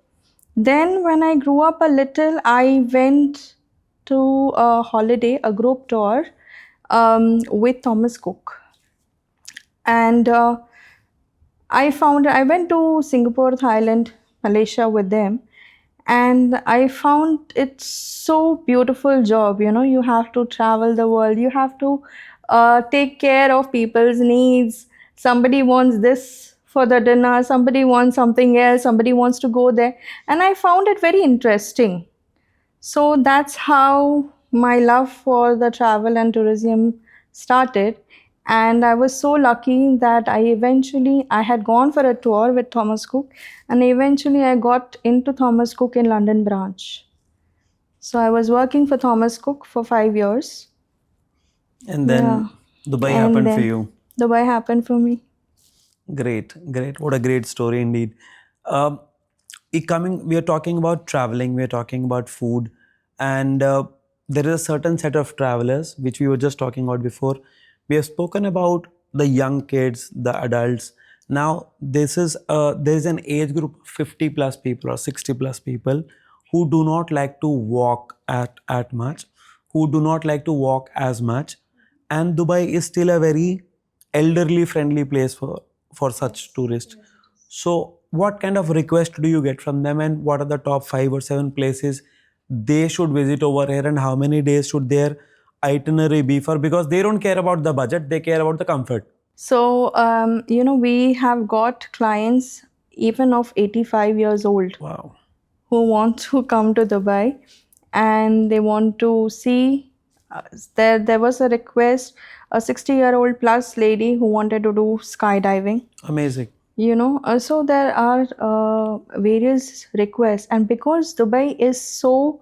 Then, when I grew up a little, I went to a holiday, a group tour with Thomas Cook. And I went to Singapore, Thailand, Malaysia with them. And I found it so beautiful job. You have to travel the world. You have to take care of people's needs. Somebody wants this for the dinner. Somebody wants something else. Somebody wants to go there. And I found it very interesting. So that's how my love for the travel and tourism started. And I was so lucky that I had gone for a tour with Thomas Cook, and eventually I got into Thomas Cook in London branch. So I was working for Thomas Cook for 5 years. And Yeah. then Dubai And happened for then you. Dubai happened for me. Great, great. What a great story indeed. Um, we are talking about traveling, we are talking about food, and there is a certain set of travelers which we were just talking about before. We have spoken about the young kids, the adults. Now, there is an age group of 50 plus people or 60 plus people who do not like to walk at much, who do not like to walk as much, and Dubai is still a very elderly friendly place for such tourists. So, what kind of request do you get from them, and what are the top 5 or 7 places they should visit over here, and how many days should their itinerary be for? Because they don't care about the budget, they care about the comfort. So, we have got clients even of 85 years old Wow. who want to come to Dubai, and they want to see. There was a request, a 60-year-old plus lady who wanted to do skydiving. Amazing. So there are various requests, and because Dubai is so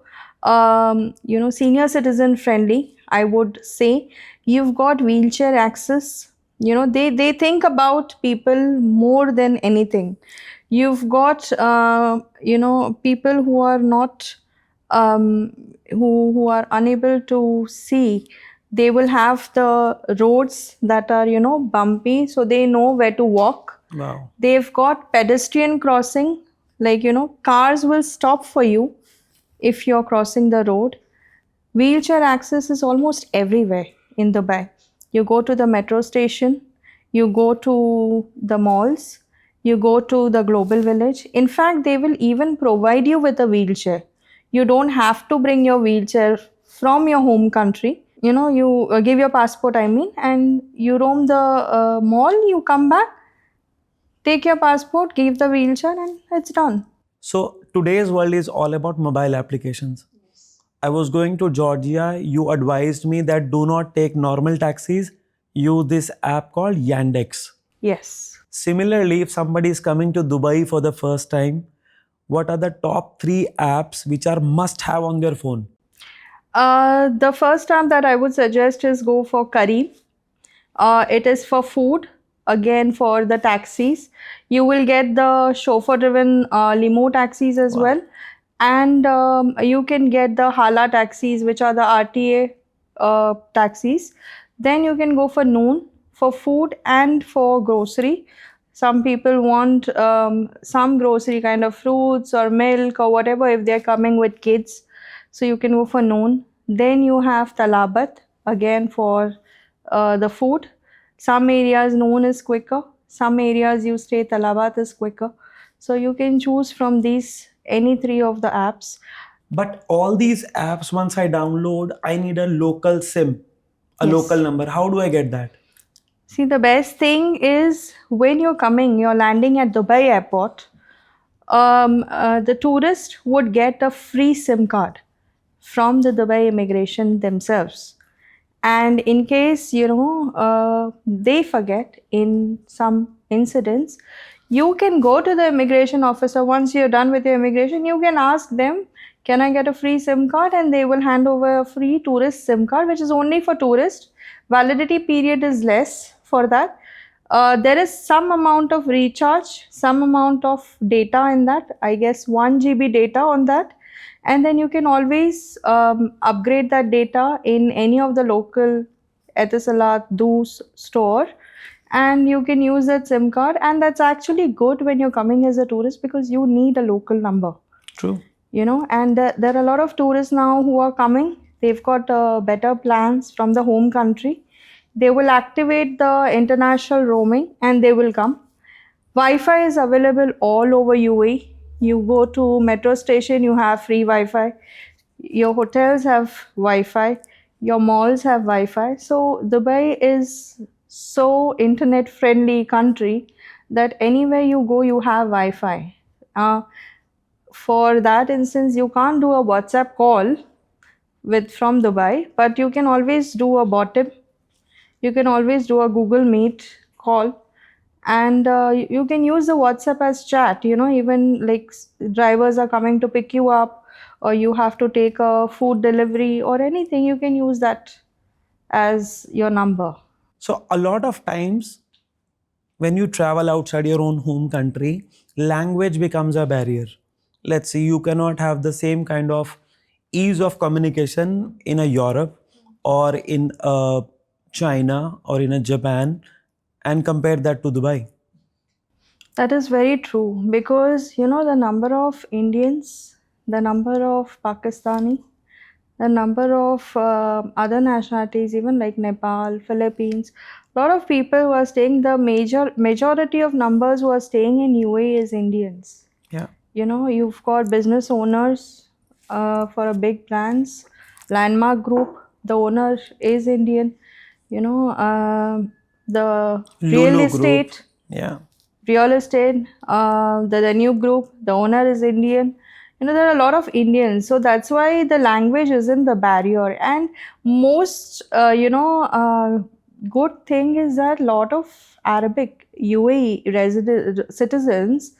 senior citizen friendly, I would say, you've got wheelchair access. They think about people more than anything. You've got people who are not um, who are unable to see. They will have the roads that are bumpy, so they know where to walk. Wow. They've got pedestrian crossing, like cars will stop for you if you're crossing the road. Wheelchair access is almost everywhere in Dubai. You go to the metro station, you go to the malls, you go to the global village. In fact, they will even provide you with a wheelchair. You don't have to bring your wheelchair from your home country. You give your passport, and you roam the mall, you come back, take your passport, give the wheelchair, and it's done. So, today's world is all about mobile applications. I was going to Georgia. You advised me that do not take normal taxis. Use this app called Yandex. Yes. Similarly, if somebody is coming to Dubai for the first time, what are the top 3 apps which are must have on their phone? The first app that I would suggest is go for Curry. It is for food, again for the taxis. You will get the chauffeur driven limo taxis as Wow. well. and you can get the hala taxis, which are the RTA taxis. Then you can go for noon for food and for grocery. Some people want some grocery kind of fruits or milk or whatever if they're coming with kids, so you can go for noon. Then you have talabat again for the food. Some areas noon is quicker, some areas you stay talabat is quicker, so you can choose from these any three of the apps. But all these apps, once I download, I need a local SIM, a local Yes. number. How do I get that? See, the best thing is when you're coming, you're landing at Dubai airport, the tourist would get a free SIM card from the Dubai immigration themselves. And in case, they forget in some incidents, you can go to the immigration officer. Once you're done with your immigration, you can ask them, can I get a free SIM card? And they will hand over a free tourist SIM card, which is only for tourists. Validity period is less for that. There is some amount of recharge, some amount of data in that, I guess 1 GB data on that. And then you can always upgrade that data in any of the local Etisalat Dus store, and you can use that SIM card. And that's actually good when you're coming as a tourist because you need a local number. True. And there are a lot of tourists now who are coming. They've got better plans from the home country. They will activate the international roaming and they will come. Wi-Fi is available all over UAE. You go to metro station, you have free Wi-Fi. Your hotels have Wi-Fi. Your malls have Wi-Fi. So Dubai is so internet friendly country that anywhere you go, you have Wi-Fi. For that instance, you can't do a WhatsApp call with from Dubai, but you can always do a bottom. You can always do a Google Meet call, and you can use the WhatsApp as chat. Even like drivers are coming to pick you up, or you have to take a food delivery or anything, you can use that as your number. So, a lot of times when you travel outside your own home country, language becomes a barrier. Let's say you cannot have the same kind of ease of communication in a Europe or in a China or in a Japan and compare that to Dubai. That is very true because the number of Indians, the number of Pakistani, the number of other nationalities, even like Nepal, Philippines, a lot of people who are staying, the majority of numbers who are staying in UAE is Indians. Yeah. You've got business owners for a big brands, Landmark Group, the owner is Indian. The real Lulu Group. estate, Yeah. the new group, the owner is Indian. There are a lot of Indians, so that's why the language isn't the barrier. And most good thing is that a lot of Arabic UAE citizens,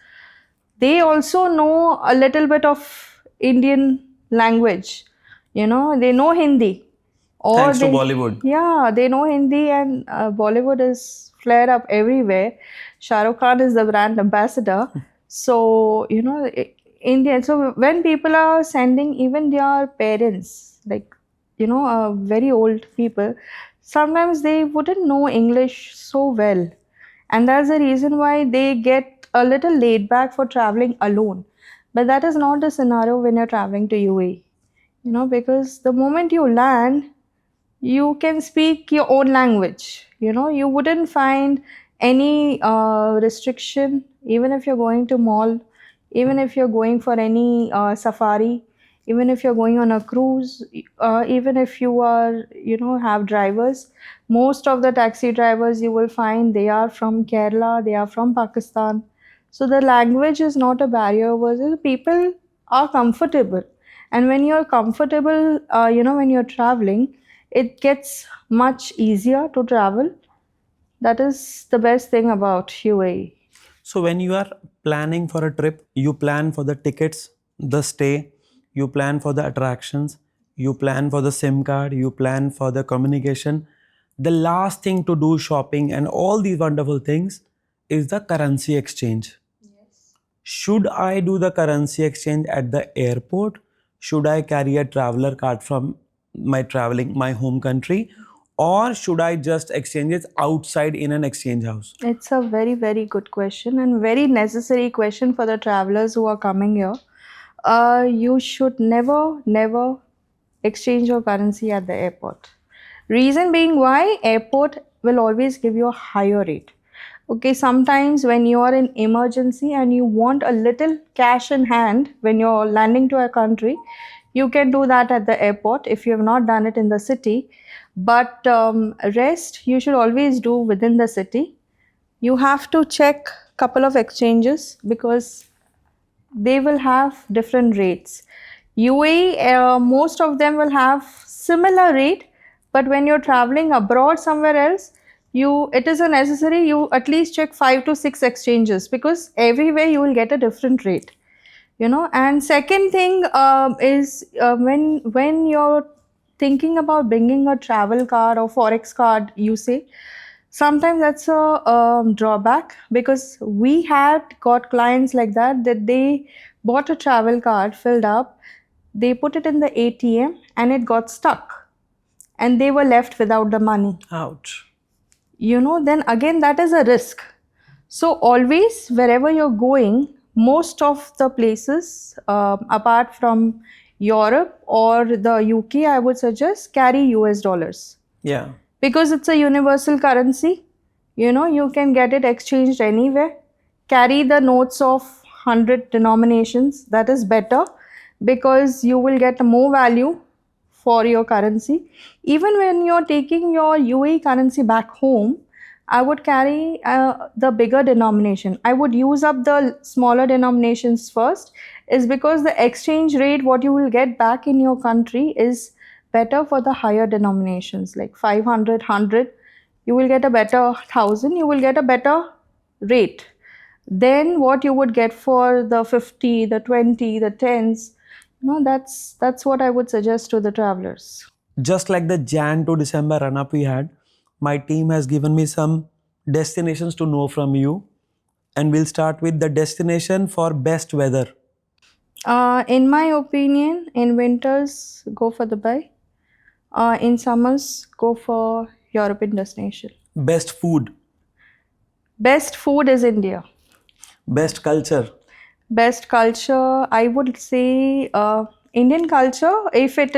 they also know a little bit of Indian language. They know Hindi, or Thanks to they, Bollywood. yeah, they know Hindi. And Bollywood is flare up everywhere. Shah Rukh Khan is the brand ambassador. So Indian. So when people are sending even their parents, like very old people, sometimes they wouldn't know English so well, and that's the reason why they get a little laid back for traveling alone. But that is not the scenario when you're traveling to UAE, because the moment you land, you can speak your own language. You wouldn't find any restriction, even if you're going to mall, even if you're going for any safari, even if you're going on a cruise, even if you are have drivers. Most of the taxi drivers you will find, they are from Kerala, they are from Pakistan. So the language is not a barrier, versus people are comfortable. And when you're comfortable, when you're traveling, it gets much easier to travel. That is the best thing about UAE. So when you are planning for a trip, you plan for the tickets, the stay, you plan for the attractions, you plan for the SIM card, you plan for the communication. The last thing to do shopping and all these wonderful things is the currency exchange. Should I do the currency exchange at the airport? Should I carry a traveler card from my home country? Or should I just exchange it outside in an exchange house? It's a very, very good question and very necessary question for the travelers who are coming here. You should never, never exchange your currency at the airport. Reason being why airport will always give you a higher rate. Okay, sometimes when you are in emergency and you want a little cash in hand when you're landing to a country, you can do that at the airport if you have not done it in the city. But rest you should always do within the city. You have to check couple of exchanges because they will have different rates. UAE, most of them will have similar rate, but when you're traveling abroad somewhere else, it is a necessary you at least check 5 to 6 exchanges because everywhere you will get a different rate. And second thing is when you're thinking about bringing a travel card or forex card, you say sometimes that's a drawback because we had got clients like that they bought a travel card filled up, they put it in the ATM and it got stuck and they were left without the money. Ouch. Then again that is a risk. So always wherever you're going, most of the places apart from Europe or the UK, I would suggest carry US dollars Yeah. because it's a universal currency. You can get it exchanged anywhere. Carry the notes of 100 denominations, that is better because you will get more value for your currency. Even when you're taking your UAE currency back home, I would carry the bigger denomination. I would use up the smaller denominations first, is because the exchange rate, what you will get back in your country, is better for the higher denominations like 500, 100. You will get a better 1000, you will get a better rate than what you would get for the 50, the 20, the 10s. That's what I would suggest to the travelers. Just like the Jan to December run up we had, my team has given me some destinations to know from you. And we'll start with the destination for best weather. In my opinion, in winters, go for Dubai. In summers, go for European destination. Best food. Best food is India. Best culture. Best culture, I would say Indian culture. If it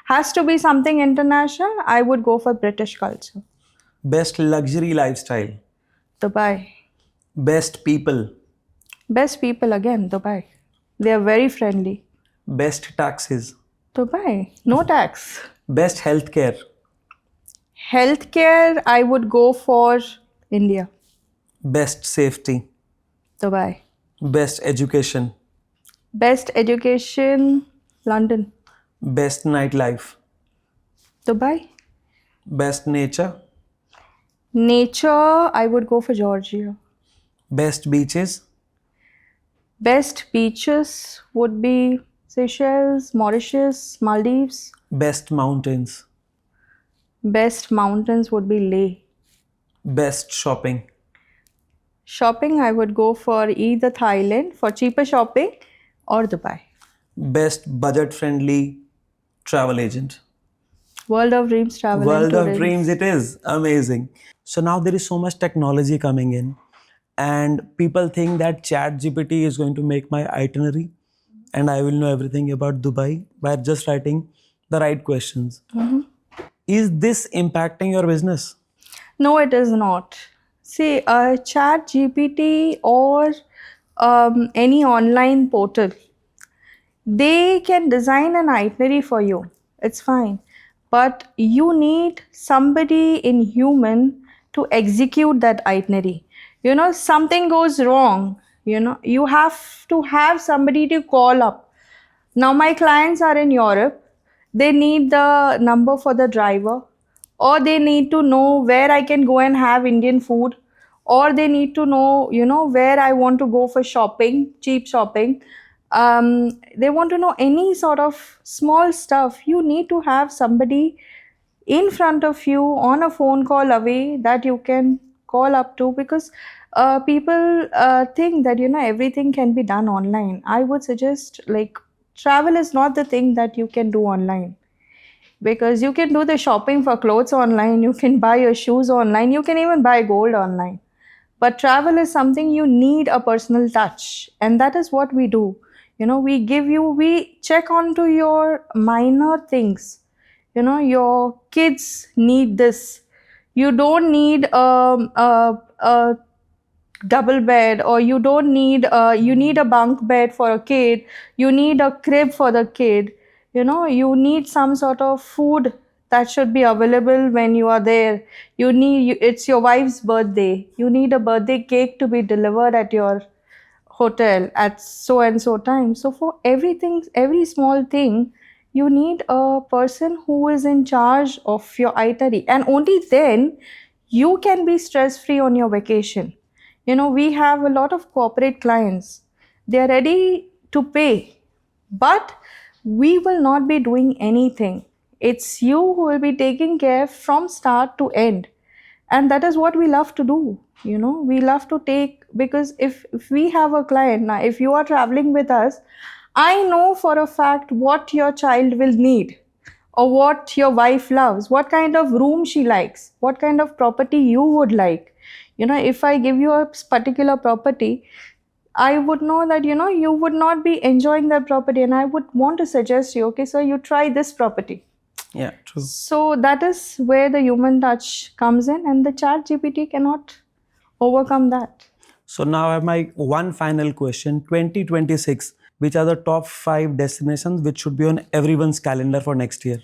has to be something international, I would go for British culture. Best luxury lifestyle. Dubai. Best people. Best people again, Dubai. They are very friendly. Best taxes. Dubai, no tax. Best healthcare. Healthcare, I would go for India. Best safety. Dubai. Best education. Best education, London. Best nightlife. Dubai. Best nature. Nature, I would go for Georgia. Best beaches. Best beaches would be Seychelles, Mauritius, Maldives. Best mountains. Best mountains would be Leh. Best shopping. Shopping, I would go for either Thailand for cheaper shopping or Dubai. Best budget friendly travel agent. World of Dreams Travel World and of Tourism. Dreams, it is amazing. So now there is so much technology coming in, and people think that ChatGPT is going to make my itinerary and I will know everything about Dubai by just writing the right questions. Is this impacting your business? No, it is not. See, Chat GPT or any online portal, they can design an itinerary for you. It's fine. But you need somebody in human to execute that itinerary. Something goes wrong. You have to have somebody to call up. Now, my clients are in Europe. They need the number for the driver, or they need to know where I can go and have Indian food, or they need to know, where I want to go for shopping, cheap shopping. They want to know any sort of small stuff. You need to have somebody in front of you on a phone call away that you can call up to, because people think that everything can be done online. I would suggest, like, travel is not the thing that you can do online, because you can do the shopping for clothes online, you can buy your shoes online, you can even buy gold online. But travel is something you need a personal touch, and that is what we do. We check onto your minor things. Your kids need this. You don't need a double bed, or you don't need you need a bunk bed for a kid, you need a crib for the kid. You need some sort of food that should be available when you are there. It's your wife's birthday, you need a birthday cake to be delivered at your hotel at so and so time. So for everything, every small thing, you need a person who is in charge of your itinerary, and only then you can be stress free on your vacation. We have a lot of corporate clients. They are ready to pay, but we will not be doing anything. It's you who will be taking care from start to end, and that is what we love to do. We love to take, because if we have a client now, if you are traveling with us, I know for a fact what your child will need, or what your wife loves, what kind of room she likes, what kind of property you would like. If I give you a particular property, I would know that you would not be enjoying that property, and I would want to suggest you, okay, so you try this property. Yeah, true. So that is where the human touch comes in, and the chat GPT cannot overcome that. So now I have my one final question. 2026, which are the top 5 destinations which should be on everyone's calendar for next year?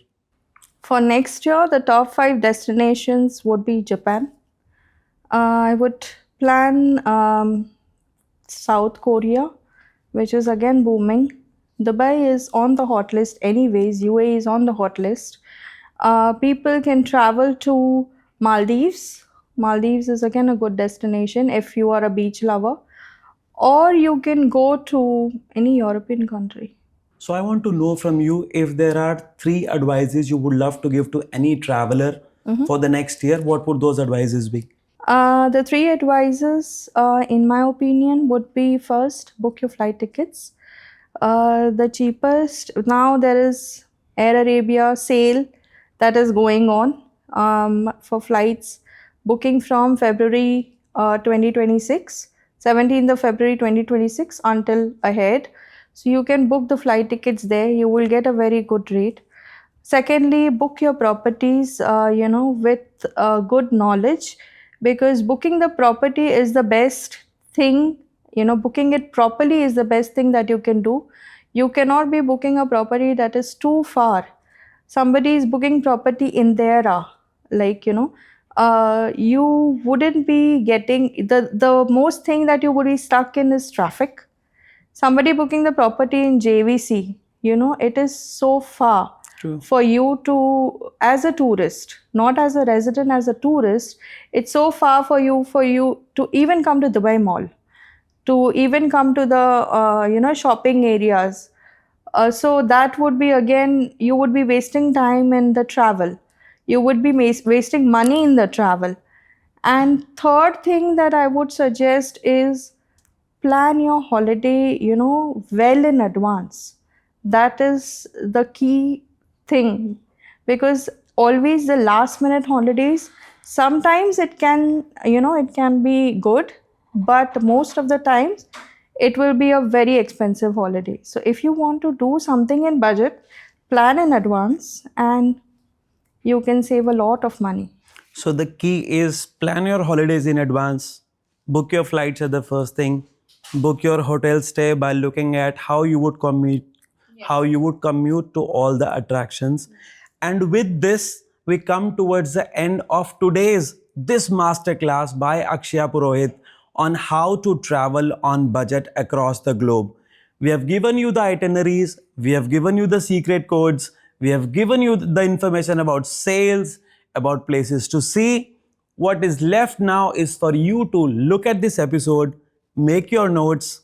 For next year, the top 5 destinations would be Japan. I would plan South Korea, which is again booming. Dubai is on the hot list anyways. UAE is on the hot list. People can travel to Maldives. Maldives is again a good destination if you are a beach lover. Or you can go to any European country. So I want to know from you, if there are 3 advices you would love to give to any traveler for the next year, what would those advices be? The 3 advices, in my opinion, would be: first, book your flight tickets. The cheapest now, there is Air Arabia sale that is going on for flights, booking from February 2026, 17th of February 2026 until ahead. So you can book the flight tickets there. You will get a very good rate. Secondly, book your properties, with good knowledge, because booking the property is the best thing. Booking it properly is the best thing that you can do. You cannot be booking a property that is too far. Somebody is booking property in Dera, like, you wouldn't be getting the most thing that you would be stuck in is traffic. Somebody booking the property in JVC, it is so far. True. For you to, as a tourist, not as a resident, as a tourist, it's so far for you to even come to Dubai Mall, to even come to the shopping areas. So that would be, again, you would be wasting time in the travel. You would be wasting money in the travel. And third thing that I would suggest is plan your holiday, well in advance. That is the key thing, because always the last minute holidays, sometimes it can be good, but most of the times it will be a very expensive holiday. So if you want to do something in budget, plan in advance, and you can save a lot of money. So the key is plan your holidays in advance, book your flights at the first thing, book your hotel stay by looking at how you would commute to all the attractions. And with this, we come towards the end of today's this masterclass by Akshaya Purohit on how to travel on budget across the globe. We have given you the itineraries, we have given you the secret codes, we have given you the information about sales, about places to see. What is left now is for you to look at this episode, make your notes,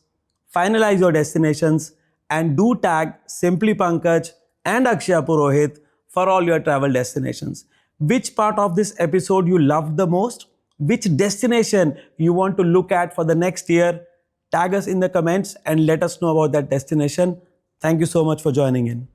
finalize your destinations, and do tag Simply Pankaj and Akshaya Purohit for all your travel destinations. Which part of this episode you loved the most? which destination you want to look at for the next year. Tag us in the comments and let us know about that destination. Thank you so much for joining in.